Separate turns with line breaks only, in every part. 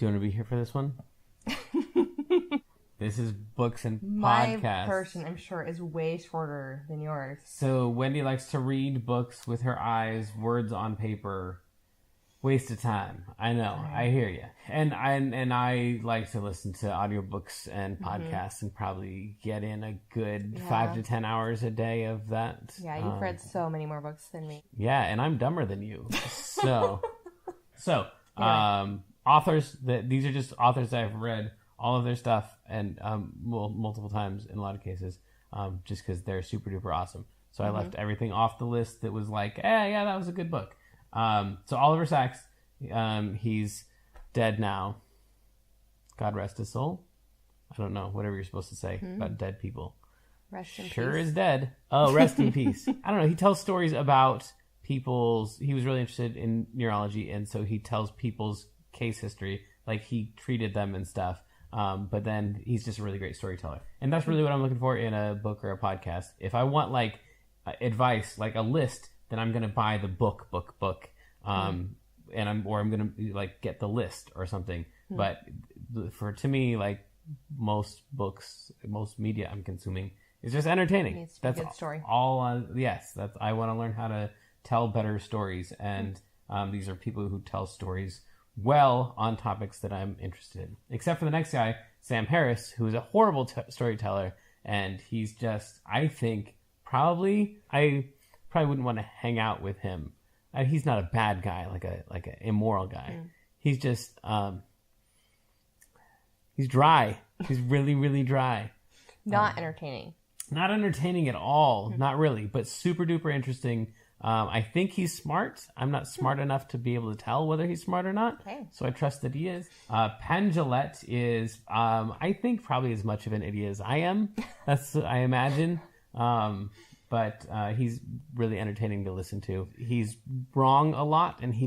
Do you want to be here for this one? This is books and
My
podcasts.
version, I'm sure, is way shorter than yours.
So Wendy likes to read books with her eyes, words on paper. Waste of time. I know. I hear you. And I like to listen to audiobooks and podcasts and probably get in a good 5 to 10 hours a day of that.
Yeah, you've read so many more books than me.
Yeah, and I'm dumber than you. So authors, these are just authors that I've read all of their stuff and multiple times in a lot of cases, just because they're super duper awesome. So I left everything off the list that was like, yeah, that was a good book. So Oliver Sacks, he's dead now. God rest his soul. I don't know, whatever you're supposed to say about dead people.
Rest in peace.
Sure is dead. Oh, rest in peace. I don't know. He tells stories about people's, he was really interested in neurology, and so he tells people's case history, like he treated them and stuff. But then he's just a really great storyteller. And that's really what I'm looking for in a book or a podcast. If I want like advice, like a list, then I'm going to buy the book. And I'm going to like get the list or something. But to me, like most books, most media I'm consuming is just entertaining.
It's a good story.
I want to learn how to tell better stories. And these are people who tell stories well on topics that I'm interested in. Except for the next guy, Sam Harris, who is a horrible storyteller. And he's just, I probably wouldn't want to hang out with him. He's not a bad guy, like a immoral guy. He's just he's dry. He's really, really dry.
Not entertaining.
Not entertaining at all. Not really, but super duper interesting. I think he's smart. I'm not smart enough to be able to tell whether he's smart or not. Okay. So I trust that he is. Penn Jillette is, I think, probably as much of an idiot as I am. I imagine. But he's really entertaining to listen to. He's wrong a lot, and he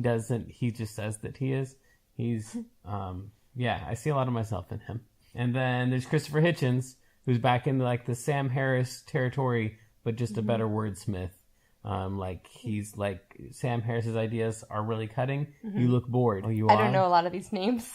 just says that he is. He's, I see a lot of myself in him. And then there's Christopher Hitchens, who's back in like the Sam Harris territory, but just a better wordsmith. He's like, Sam Harris's ideas are really cutting. You look bored. Oh, you are?
I don't know a lot of these names.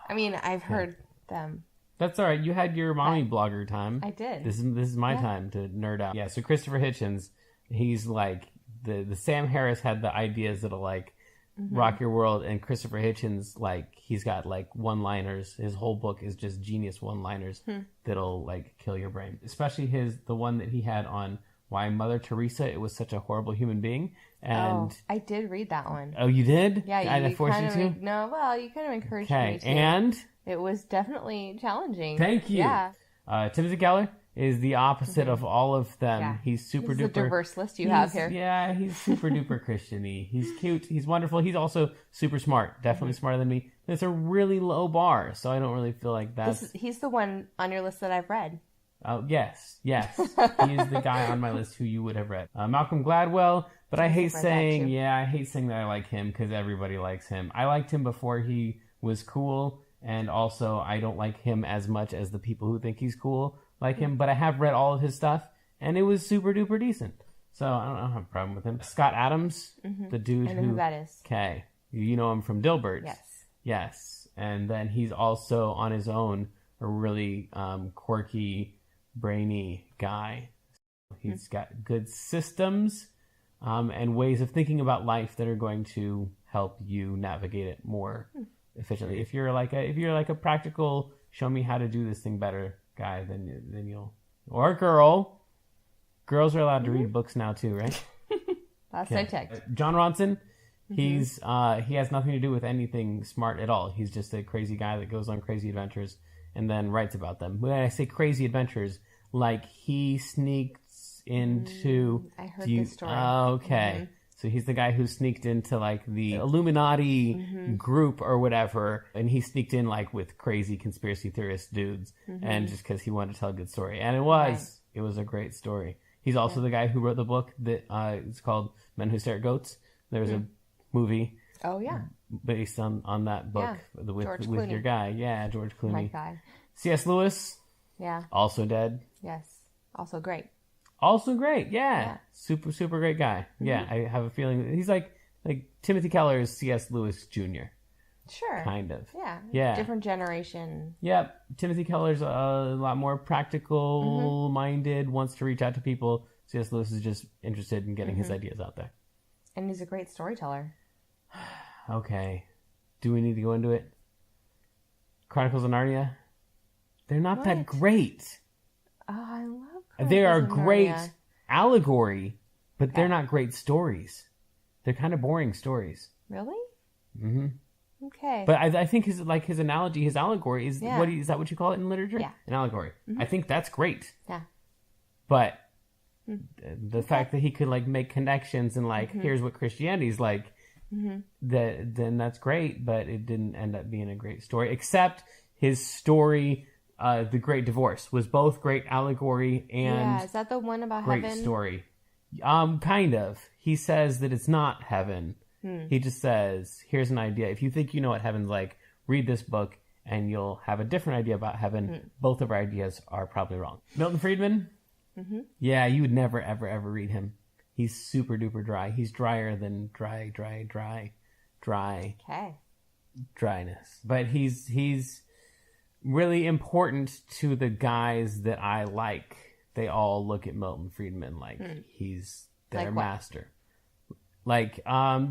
I mean, I've heard them.
That's all right. You had your mommy blogger time.
I did.
This is my time to nerd out. Yeah, so Christopher Hitchens, he's like, the Sam Harris had the ideas that'll like rock your world, and Christopher Hitchens, like, he's got like one-liners. His whole book is just genius one-liners that'll like kill your brain. Especially the one that he had on why Mother Teresa was such a horrible human being. And
I did read that one.
Oh, you did?
Yeah,
I forced you to?
No, well, you kind of encouraged me to.
And?
It was definitely challenging.
Thank you.
Yeah.
Timothy Keller is the opposite of all of them. Yeah. He's super duper.
It's a diverse list you have here.
Yeah, he's super duper Christian-y. He's cute. He's wonderful. He's also super smart. Definitely smarter than me. It's a really low bar, so I don't really feel like that's...
He's the one on your list that I've read.
Oh, yes. He is the guy on my list who you would have read. Malcolm Gladwell, but I hate saying that I like him because everybody likes him. I liked him before he was cool, and also I don't like him as much as the people who think he's cool like him, but I have read all of his stuff, and it was super duper decent. So I don't have a problem with him. Scott Adams, the dude
I know who that is.
Okay. You know him from Dilbert.
Yes.
Yes. And then he's also on his own a really quirky, brainy guy. He's got good systems and ways of thinking about life that are going to help you navigate it more efficiently. If you're like a practical, show me how to do this thing better guy, then you'll, or girl. Girls are allowed to read books now too, right?
Last I checked.
John Ronson, he has nothing to do with anything smart at all. He's just a crazy guy that goes on crazy adventures and then writes about them. When I say crazy adventures, like he sneaks into...
I heard this story.
Okay. So he's the guy who sneaked into like the Illuminati group or whatever, and he sneaked in like with crazy conspiracy theorist dudes, and just because he wanted to tell a good story. And it was a great story. He's also the guy who wrote the book that it's called Men Who Stare at Goats. There was a movie.
Oh, yeah.
Based on that book with your guy. Yeah, George Clooney.
My guy.
C.S. Lewis.
Yeah.
Also dead.
Yes. Also great.
Also great. Yeah. Super, super great guy. Yeah. I have a feeling he's like Timothy Keller is C.S. Lewis Jr.
Sure.
Kind of.
Yeah.
Yeah.
Different generation.
Yep. Timothy Keller's a lot more practical-minded, wants to reach out to people. C.S. Lewis is just interested in getting his ideas out there.
And he's a great storyteller.
Okay. Do we need to go into it? Chronicles of Narnia? They're not that great.
Oh, I love Chronicles
They are
of
great
Narnia.
allegory, but they're not great stories. They're kind of boring stories.
Really?
Mm-hmm.
Okay.
But I think his analogy, his allegory is is that what you call it in literature?
Yeah.
An allegory. I think that's great.
Yeah.
But the fact that he could like make connections and like here's what Christianity's like, then that's great. But it didn't end up being a great story. Except his story, The Great Divorce, was both great allegory and
is that the one about
great
heaven?
story. Kind of. He says that it's not heaven. He just says, here's an idea. If you think you know what heaven's like, read this book and you'll have a different idea about heaven. Both of our ideas are probably wrong. Milton Friedman? Yeah, you would never, ever, ever read him. He's super duper dry. He's drier than dry.
Okay.
Dryness. But he's really important to the guys that I like. They all look at Milton Friedman like he's their
Like what?
master. Like,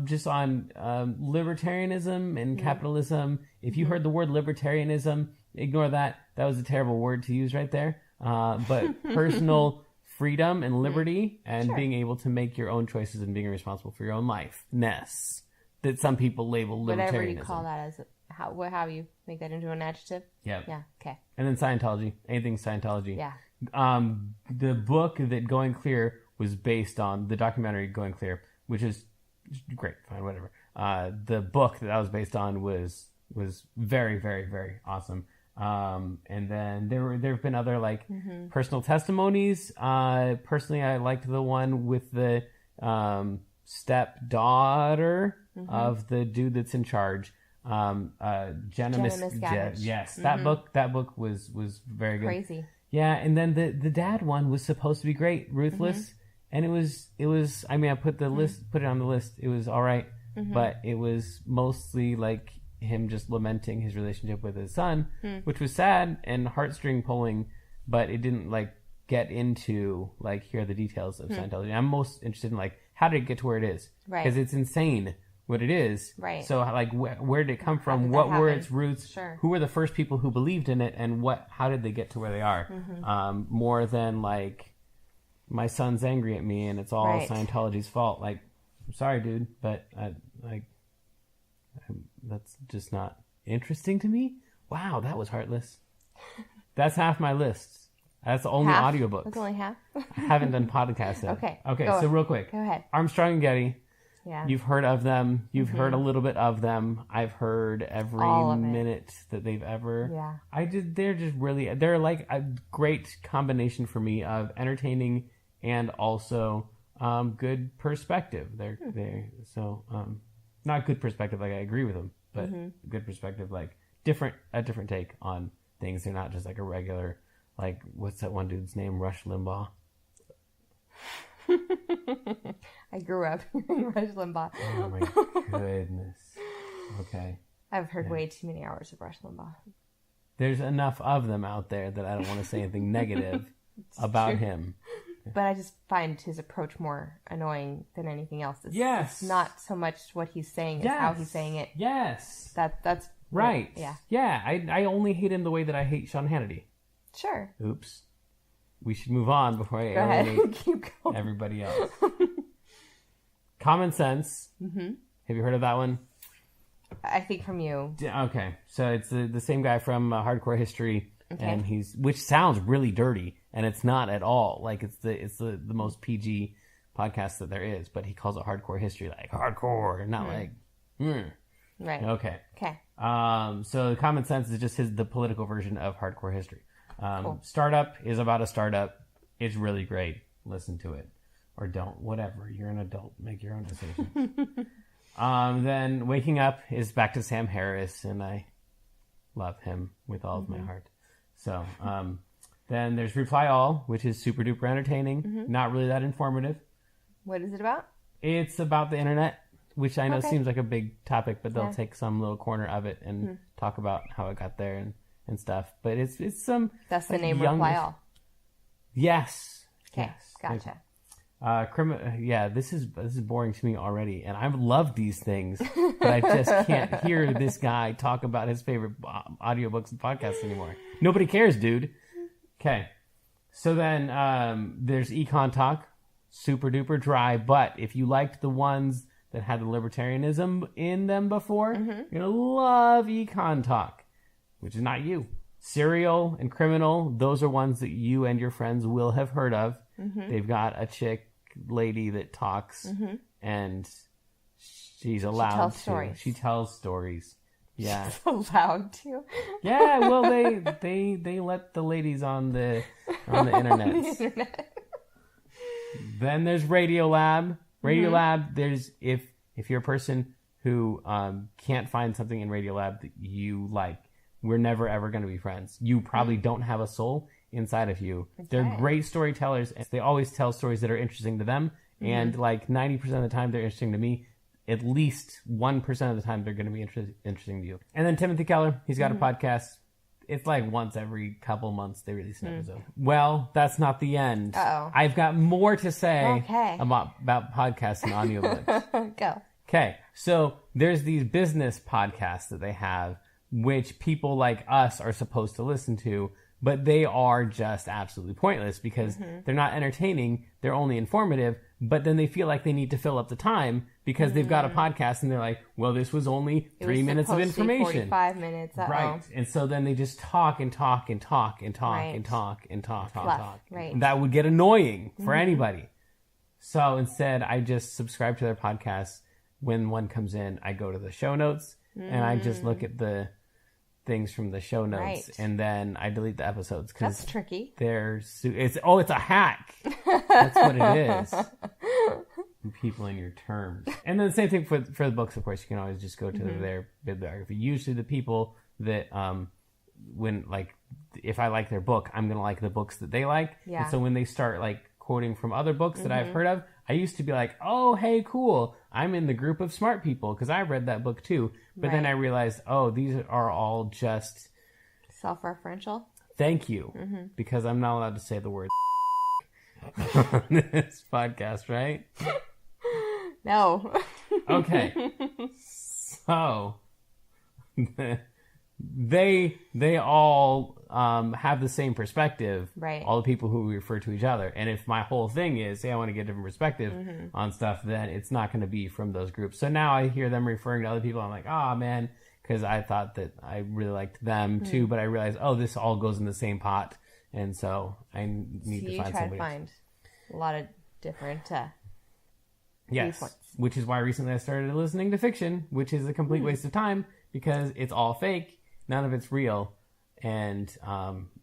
just on libertarianism and capitalism. If you heard the word libertarianism, ignore that. That was a terrible word to use right there. But personal freedom and liberty and being able to make your own choices and being responsible for your own life. Ness. That some people label libertarianism.
Whatever you call that as how you make that into an adjective?
Yep.
Yeah. Okay.
And then Scientology. Anything Scientology.
Yeah.
The book that Going Clear was based on, the documentary Going Clear, which is great, fine, whatever. The book that was based on was very, very, very awesome. And then there have been other like personal testimonies. Personally, I liked the one with the stepdaughter of the dude that's in charge. Jenna
Miscavige.
Yes, that book was very good.
Crazy.
Yeah, and then the dad one was supposed to be great, Ruthless, and it was. I mean, I put it on the list. It was all right, but it was mostly like him just lamenting his relationship with his son, which was sad and heartstring pulling, but it didn't like get into like here are the details of Scientology. I'm most interested in like how did it get to where it is,
right?
Because it's insane what it is,
right?
So like where did it come from? What were its roots?
Sure.
Who were the first people who believed in it, and how did they get to where they are? More than like my son's angry at me and it's all Scientology's fault. Like, I'm sorry, dude, but that's just not interesting to me. Wow, that was heartless. That's half my list. That's only audiobooks.
That's only half.
I haven't done podcasts yet.
Okay.
So real quick.
Go ahead.
Armstrong and Getty.
Yeah.
You've heard of them. You've heard a little bit of them. I've heard every minute that they've ever.
Yeah.
They're like a great combination for me of entertaining and also good perspective. They're not good perspective like I agree with them, but good perspective like a different take on things. They're not just like a regular like what's that one dude's name? Rush Limbaugh.
I grew up hearing Rush Limbaugh.
Oh my goodness. Okay.
I've heard way too many hours of Rush Limbaugh.
There's enough of them out there that I don't want to say anything negative about him.
But I just find his approach more annoying than anything else.
Yes.
It's not so much what he's saying as how he's saying it.
Yes.
That's
right.
Yeah.
Yeah. I only hate him the way that I hate Sean Hannity.
Sure.
Oops. We should move on before I alienate everybody else. Common Sense. Have you heard of that one?
I think from you.
Okay. So it's the same guy from Hardcore History. Okay. And which sounds really dirty, and it's not at all. Like it's the most PG podcast that there is, but he calls it Hardcore History, like hardcore, not like.
Right.
Okay. So Common Sense is just the political version of Hardcore History. Cool. Startup is about a startup. It's really great. Listen to it, or don't. Whatever. You're an adult. Make your own decisions. Then Waking Up is back to Sam Harris, and I love him with all of my heart. So, then there's Reply All, which is super duper entertaining. Not really that informative.
What is it about?
It's about the internet. which I know seems like a big topic, but they'll take some little corner of it and talk about how it got there and stuff. But it's some...
That's the name, Reply All.
Yes.
Okay, gotcha.
This is boring to me already, and I love these things, but I just can't hear this guy talk about his favorite audiobooks and podcasts anymore. Nobody cares, dude. Okay, so then there's Econ Talk, super duper dry, but if you liked the ones that had the libertarianism in them before, you're gonna love Econ Talk, which is not you. Serial and Criminal, those are ones that you and your friends will have heard of. They've got a chick lady that talks, and she's allowed to. She tells stories. Yeah,
she's allowed to.
Yeah, well, they let the ladies on the internet. Then there's Radiolab. Radiolab. There's if you're a person who can't find something in Radiolab that you like, we're never ever going to be friends. You probably don't have a soul inside of you. Okay. They're great storytellers. They always tell stories that are interesting to them. And like 90% of the time they're interesting to me. At least 1% of the time they're going to be interesting to you. And then Timothy Keller, he's got a podcast. It's like once every couple months they release an episode. Well, that's not the end. Uh-oh. I've got more to say about podcasts and audiobooks.
Go.
Okay, so there's these business podcasts that they have, which people like us are supposed to listen to, but they are just absolutely pointless because they're not entertaining, they're only informative, but then they feel like they need to fill up the time because they've got a podcast and they're like, well, this was only 3 minutes of information.
45 minutes.
Right. And so then they just talk and talk and talk and talk and talk and talk and talk.
Right.
And that would get annoying for anybody. So instead, I just subscribe to their podcast. When one comes in, I go to the show notes and I just look at the things from the show notes, and then I delete the episodes because
that's tricky.
It's a hack. That's what it is. People in your terms, and then the same thing for the books. Of course, you can always just go to their bibliography. Usually, the people that if I like their book, I'm gonna like the books that they like. Yeah. And so when they start like quoting from other books that I've heard of, I used to be like, oh, hey, cool. I'm in the group of smart people because I read that book too. But then I realized, oh, these are all just...
self-referential?
Thank you. Because I'm not allowed to say the word on this podcast, right?
No.
Okay. So... They all have the same perspective,
right? All
the people who refer to each other. And if my whole thing is, hey, I want to get a different perspective on stuff, then it's not going to be from those groups. So now I hear them referring to other people. I'm like, oh, man, because I thought that I really liked them too. But I realized, oh, this all goes in the same pot. And so I need to find somebody.
To find a lot of different
viewpoints. Which is why recently I started listening to fiction, which is a complete waste of time because it's all fake. None of it's real, and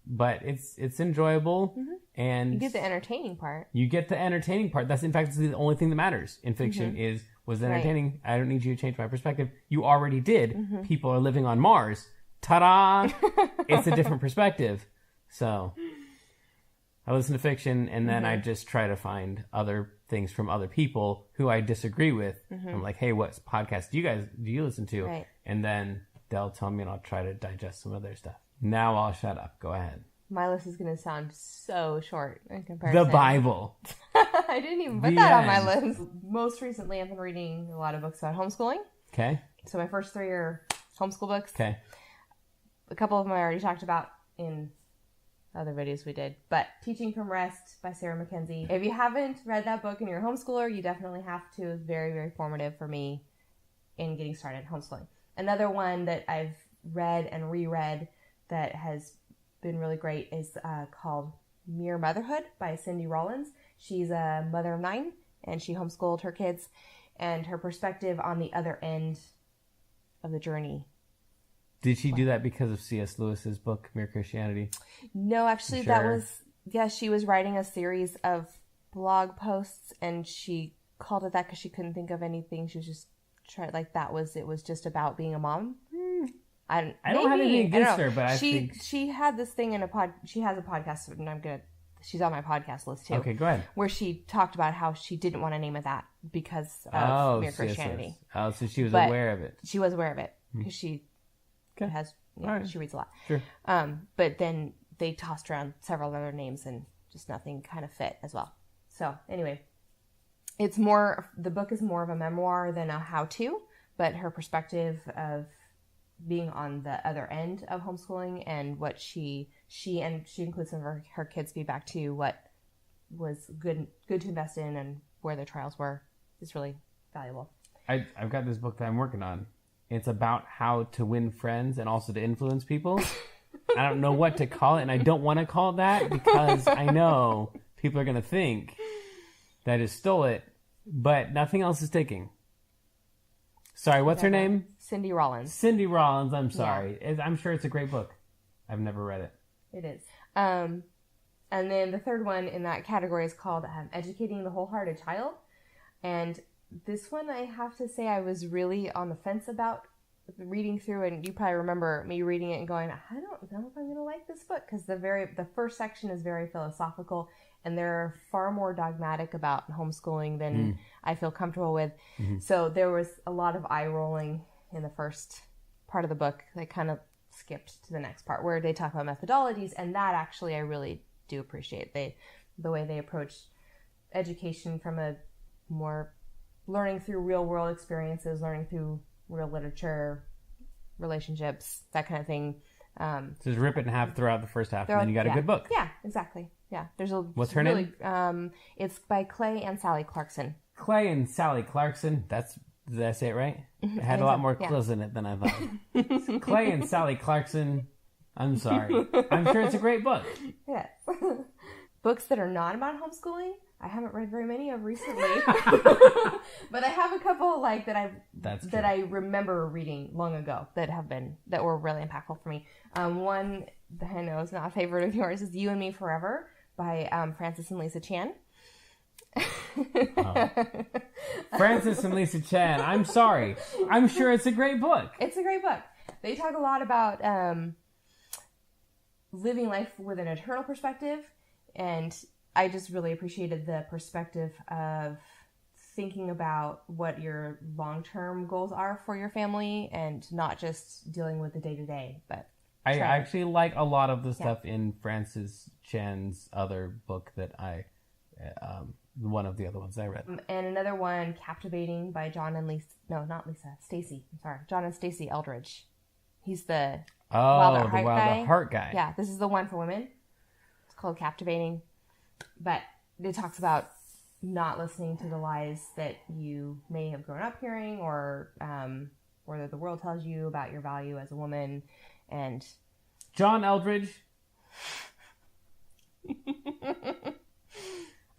but it's enjoyable, and
you get the entertaining part.
That's in fact the only thing that matters in fiction was it entertaining. Right. I don't need you to change my perspective. You already did. People are living on Mars. Ta-da! It's a different perspective. So I listen to fiction, and then I just try to find other things from other people who I disagree with. I'm like, hey, what podcast do you listen to?
Right.
And then they'll tell me and I'll try to digest some of their stuff. Now I'll shut up. Go ahead.
My list is going to sound so short in comparison.
The Bible.
I didn't even put that on my list. Most recently, I've been reading a lot of books about homeschooling.
Okay.
So my first 3 are homeschool books.
Okay.
A couple of them I already talked about in other videos we did. But Teaching from Rest by Sarah Mackenzie. If you haven't read that book and you're a homeschooler, you definitely have to. It's very, very formative for me in getting started homeschooling. Another one that I've read and reread that has been really great is called Mere Motherhood by Cindy Rollins. She's a mother of 9 and she homeschooled her kids, and her perspective on the other end of the journey.
Did she do that because of C.S. Lewis's book, Mere Christianity?
No, actually she was writing a series of blog posts and she called it that because she couldn't think of anything. She was just it was just about being a mom. I don't have anything against her, but she had this thing she has a podcast, and she's on my podcast list too.
Okay, go ahead.
Where she talked about how she didn't want to name it that because of Mere Christianity.
Oh, so she was aware of it.
She was aware of it because she has, she reads a lot.
Sure.
But then they tossed around several other names and just nothing kind of fit as well. So anyway, the book is more of a memoir than a how-to, but her perspective of being on the other end of homeschooling and what she includes some of her kids' feedback to what was good to invest in and where their trials were is really valuable.
I've got this book that I'm working on. It's about how to win friends and also to influence people. I don't know what to call it, and I don't want to call it that because I know people are going to think that I stole it, but nothing else is taking. Sorry, what's her name?
Cindy Rollins.
Cindy Rollins, I'm sorry. Yeah. I'm sure it's a great book. I've never read it.
It is. And then the third one in that category is called Educating the Wholehearted Child. And this one, I have to say, I was really on the fence about reading through, and you probably remember me reading it and going, I don't know if I'm going to like this book, because the first section is very philosophical, and they're far more dogmatic about homeschooling than I feel comfortable with. Mm-hmm. So there was a lot of eye rolling in the first part of the book. They kind of skipped to the next part where they talk about methodologies, and that actually I really do appreciate. The way they approach education from a more learning through real world experiences, learning through real literature, relationships, that kind of thing.
Just rip it in half throughout the first half, and then you got a good book.
Yeah, exactly. Yeah,
What's her name?
It's by Clay and Sally Clarkson.
Clay and Sally Clarkson. Did I say it right? It had a lot more clothes in it than I thought. Clay and Sally Clarkson. I'm sorry. I'm sure it's a great book.
Yes. Books that are not about homeschooling, I haven't read very many of recently, but I have a couple that I remember reading long ago that were really impactful for me. One that I know is not a favorite of yours is You and Me Forever by Francis and Lisa Chan.
Francis and Lisa Chan. I'm sorry. I'm sure it's a great book.
It's a great book. They talk a lot about living life with an eternal perspective, and I just really appreciated the perspective of thinking about what your long-term goals are for your family and not just dealing with the day-to-day. But
I actually like a lot of the stuff in Francis Chan's other book that one of the other ones I read.
And another one, Captivating by John and Stacy. I'm sorry. John and Stacy Eldridge. He's the Wild at Heart guy. Yeah, this is the one for women. It's called Captivating. But it talks about not listening to the lies that you may have grown up hearing or that the world tells you about your value as a woman. And
John Eldridge.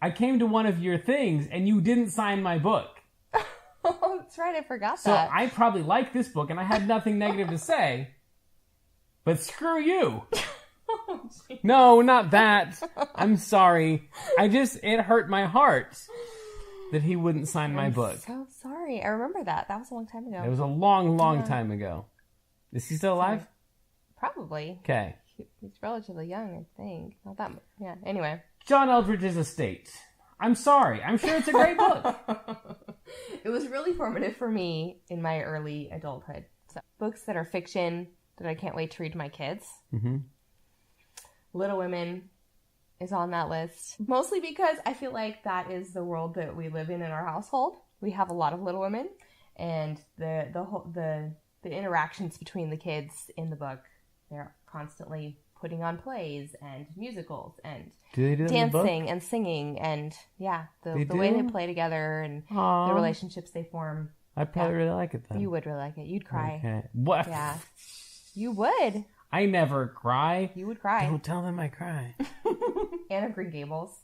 I came to one of your things and you didn't sign my book.
Oh, that's right. I forgot that.
So I probably like this book and I had nothing negative to say. But screw you. Oh, no, not that. I'm sorry. It hurt my heart that he wouldn't sign my book.
So sorry. I remember that. That was a long time ago.
It was a long time ago. Is he still alive?
Probably.
Okay.
He's relatively young, I think. Not that much. Yeah. Anyway.
John Eldridge's Estate. I'm sorry. I'm sure it's a great book.
It was really formative for me in my early adulthood. So, books that are fiction that I can't wait to read to my kids. Mm-hmm. Little Women is on that list. Mostly because I feel like that is the world that we live in our household. We have a lot of Little Women, and the interactions between the kids in the book, they're constantly putting on plays and musicals and dancing and singing and the way they play together and the relationships they form.
I'd probably really like it then.
You would really like it. You'd cry.
Okay. What?
Yeah. You would.
I never cry.
You would cry.
Don't tell them I cry.
Anne of Green Gables.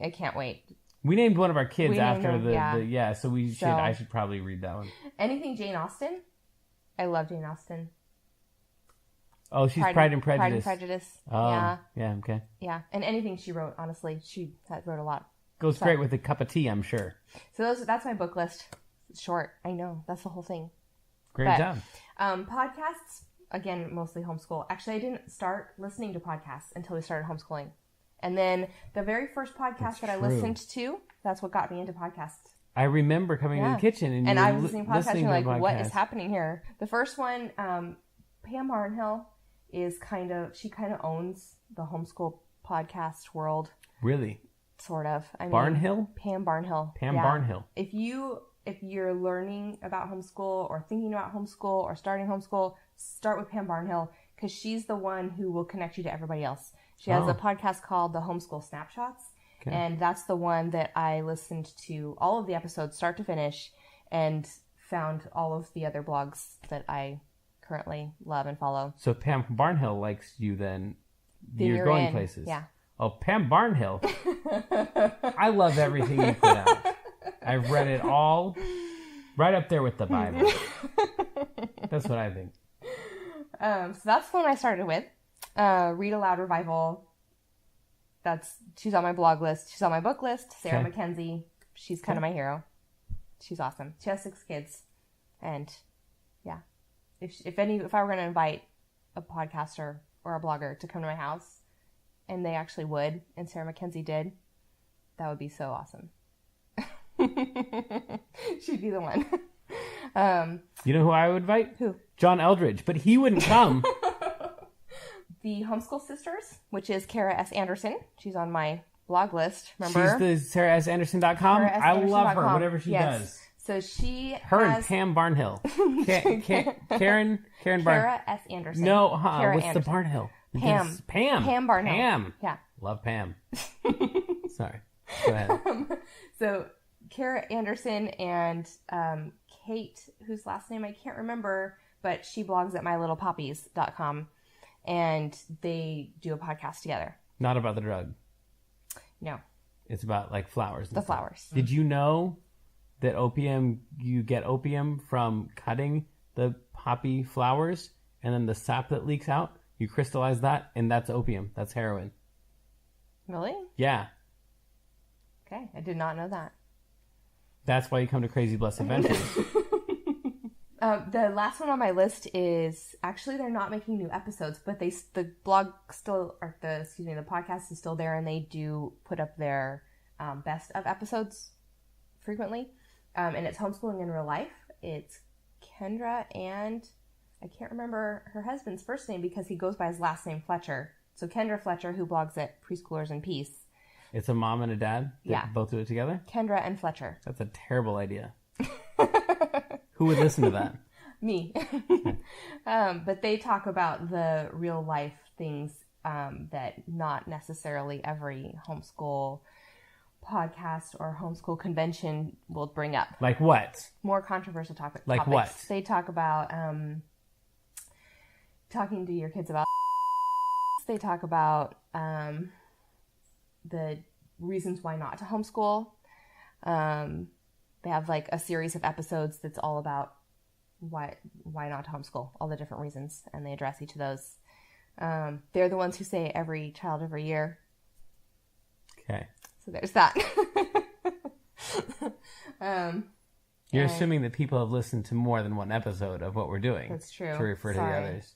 I can't wait.
We named one of our kids after so I should probably read that one.
Anything Jane Austen? I love Jane Austen.
Oh, she's Pride and Prejudice.
Pride and Prejudice.
Oh,
yeah.
Yeah, okay.
Yeah, and anything she wrote, honestly, she wrote a lot.
Goes great with a cup of tea, I'm sure.
So that's my book list. It's short. I know. That's the whole thing.
Great job.
Podcasts, again, mostly homeschool. Actually, I didn't start listening to podcasts until we started homeschooling. And then the very first podcast that I listened to, that's what got me into podcasts.
I remember coming to the kitchen and
I was listening to podcasts and like,
podcast.
what is happening here? The first one, Pam Barnhill is she kind of owns the homeschool podcast world.
Really?
Sort of.
Barnhill?
Pam Barnhill.
Pam Barnhill.
If you're learning about homeschool or thinking about homeschool or starting homeschool, start with Pam Barnhill because she's the one who will connect you to everybody else. She has a podcast called The Homeschool Snapshots. Okay. And that's the one that I listened to all of the episodes start to finish and found all of the other blogs that I currently love and follow.
So Pam Barnhill likes you then you're going places.
Yeah.
Oh, Pam Barnhill. I love everything you put out. I've read it all right up there with the Bible. That's what I think.
So that's the one I started with. Read Aloud Revival. She's on my blog list. She's on my book list. Sarah Mackenzie. She's kind of my hero. She's awesome. She has 6 kids. And yeah, if I were going to invite a podcaster or a blogger to come to my house, and they actually would, and Sarah Mackenzie did, that would be so awesome. She'd be the one.
You know who I would invite?
Who?
John Eldridge, but he wouldn't come.
The Homeschool Sisters, which is Kara S. Anderson. She's on my blog list. Remember?
She's the SarahSAnderson.com. I love her, whatever she does.
So
and Pam Barnhill. Karen Barnhill.
Kara S. Anderson.
No, what's Anderson. The Barnhill?
Pam.
Pam
Barnhill.
Pam.
Yeah.
Love Pam. Sorry. Go ahead.
So Kara Anderson and Kate, whose last name I can't remember, but she blogs at mylittlepoppies.com. And they do a podcast together.
Not about the drug.
No.
It's about like flowers.
The flowers.
Did you know that you get opium from cutting the poppy flowers and then the sap that leaks out? You crystallize that and that's opium. That's heroin.
Really?
Yeah.
Okay. I did not know that.
That's why you come to Crazy Blessed Adventures.
The last one on my list is actually they're not making new episodes, but the podcast is still there, and they do put up their best of episodes frequently. And it's Homeschooling in Real Life. It's Kendra and I can't remember her husband's first name because he goes by his last name Fletcher. So Kendra Fletcher, who blogs at Preschoolers in Peace.
It's a mom and a dad that both do it together?
Kendra and Fletcher.
That's a terrible idea. Who would listen to that?
Me. But they talk about the real life things that not necessarily every homeschool podcast or homeschool convention will bring up.
Like what?
More controversial topics.
Like what?
They talk about talking to your kids about. They talk about the reasons why not to homeschool. They have like a series of episodes that's all about why not to homeschool, all the different reasons, and they address each of those. They're the ones who say every child every year.
Okay.
So there's that.
You're assuming that people have listened to more than one episode of what we're doing.
That's true.
To refer to the others.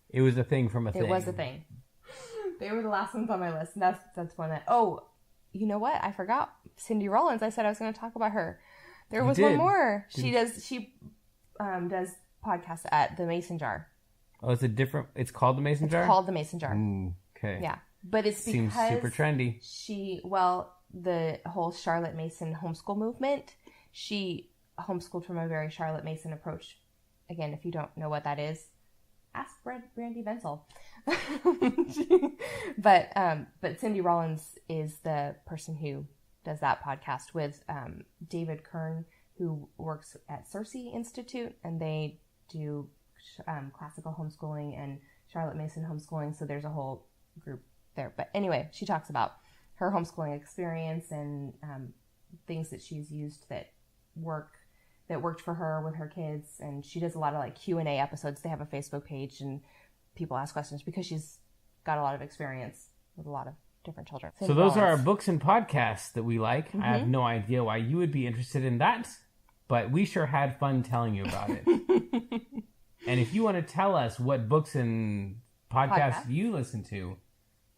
It was a thing from a thing.
It was a thing. They were the last ones on my list, and that's one that... Oh, you know what? I forgot. Cindy Rollins. I said I was going to talk about her. There was one more. She does podcasts at the Mason Jar.
Oh, it's called the Mason Jar?
It's called the Mason Jar.
Okay.
Yeah. But it's
Seems
because
super trendy.
The whole Charlotte Mason homeschool movement, she homeschooled from a very Charlotte Mason approach. Again, if you don't know what that is, ask Brandy Venzel. But Cindy Rollins is the person who does that podcast with David Kern, who works at Cersei Institute, and they do classical homeschooling and Charlotte Mason homeschooling, so there's a whole group there. But anyway, she talks about her homeschooling experience and things that she's used that worked for her with her kids, and she does a lot of like Q&A episodes. They have a Facebook page and people ask questions because she's got a lot of experience with a lot of different children.
So those are our books and podcasts that we like. Mm-hmm. I have no idea why you would be interested in that, but we sure had fun telling you about it. And if you want to tell us what books and podcasts you listen to,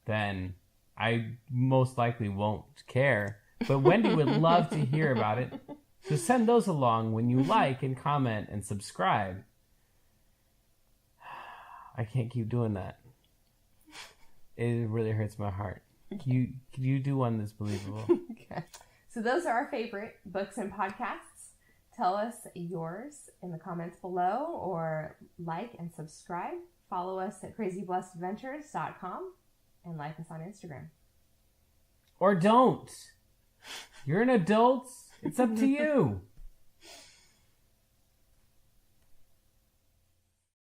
then I most likely won't care. But Wendy would love to hear about it. So send those along when you like and comment and subscribe. I can't keep doing that. It really hurts my heart. Can you do one that's believable?
Okay. So those are our favorite books and podcasts. Tell us yours in the comments below, or like and subscribe. Follow us at crazyblessedadventures.com and like us on Instagram.
Or don't. You're an adult. It's up to you.